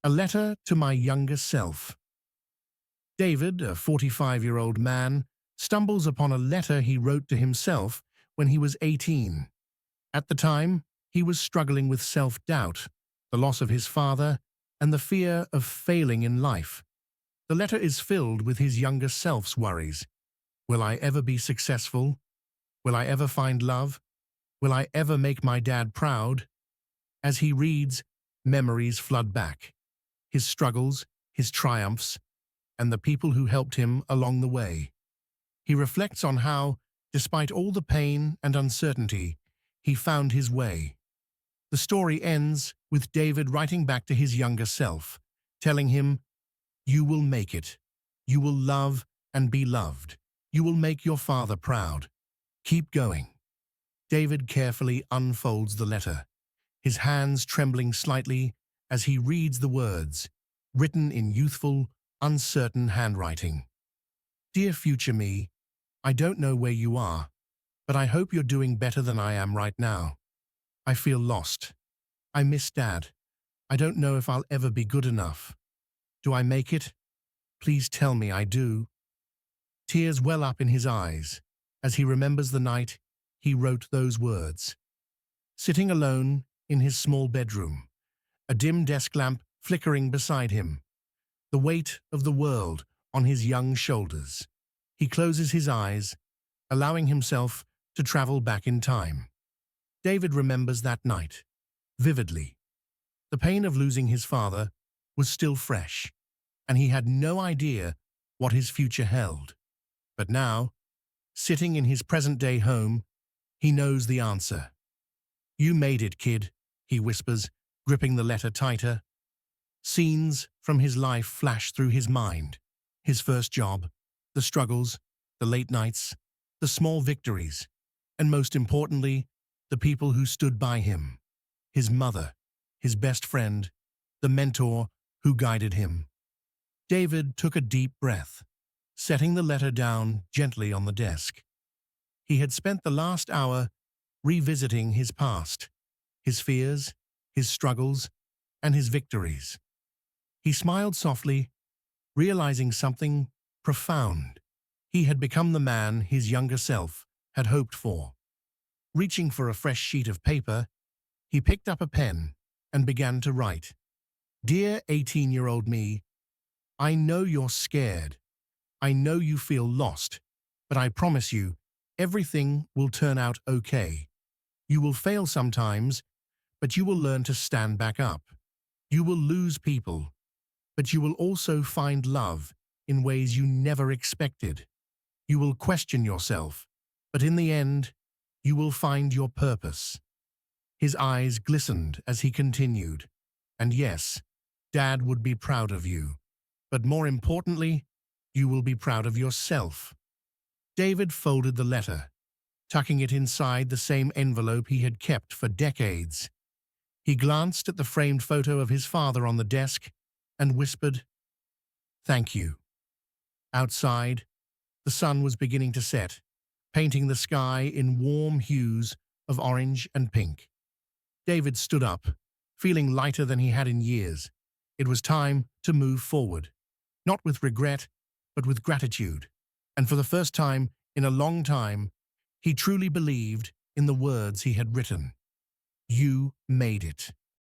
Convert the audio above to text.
A letter to my younger self. David, a 45-year-old man, stumbles upon a letter he wrote to himself when he was 18. At the time, he was struggling with self-doubt, the loss of his father, and the fear of failing in life. The letter is filled with his younger self's worries. Will I ever be successful? Will I ever find love? Will I ever make my dad proud? As he reads, memories flood back. His struggles, his triumphs, and the people who helped him along the way. He reflects on how, despite all the pain and uncertainty, he found his way. The story ends with David writing back to his younger self, telling him, "You will make it. You will love and be loved. You will make your father proud. Keep going." David carefully unfolds the letter, his hands trembling slightly as he reads the words, written in youthful, uncertain handwriting. "Dear future me, I don't know where you are, but I hope you're doing better than I am right now. I feel lost. I miss Dad. I don't know if I'll ever be good enough. Do I make it? Please tell me I do." Tears well up in his eyes as he remembers the night he wrote those words. Sitting alone in his small bedroom, a dim desk lamp flickering beside him, the weight of the world on his young shoulders. He closes his eyes, allowing himself to travel back in time. David remembers that night, vividly. The pain of losing his father was still fresh, and he had no idea what his future held. But now, sitting in his present-day home, he knows the answer. "You made it, kid," he whispers, gripping the letter tighter. Scenes from his life flash through his mind. His first job, the struggles, the late nights, the small victories, and most importantly, the people who stood by him. His mother, his best friend, the mentor who guided him. David took a deep breath, setting the letter down gently on the desk. He had spent the last hour revisiting his past, his fears, his struggles, and his victories. He smiled softly, realizing something profound. He had become the man his younger self had hoped for. Reaching for a fresh sheet of paper, he picked up a pen and began to write. "Dear 18-year-old me, I know you're scared. I know you feel lost, but I promise you, everything will turn out okay. You will fail sometimes, but you will learn to stand back up. You will lose people, but you will also find love in ways you never expected. You will question yourself, but in the end, you will find your purpose." His eyes glistened as he continued. "And yes, Dad would be proud of you, but more importantly, you will be proud of yourself." David folded the letter, tucking it inside the same envelope he had kept for decades. He glanced at the framed photo of his father on the desk and whispered, "Thank you." Outside, the sun was beginning to set, painting the sky in warm hues of orange and pink. David stood up, feeling lighter than he had in years. It was time to move forward, not with regret, but with gratitude. And for the first time in a long time, he truly believed in the words he had written. "You made it."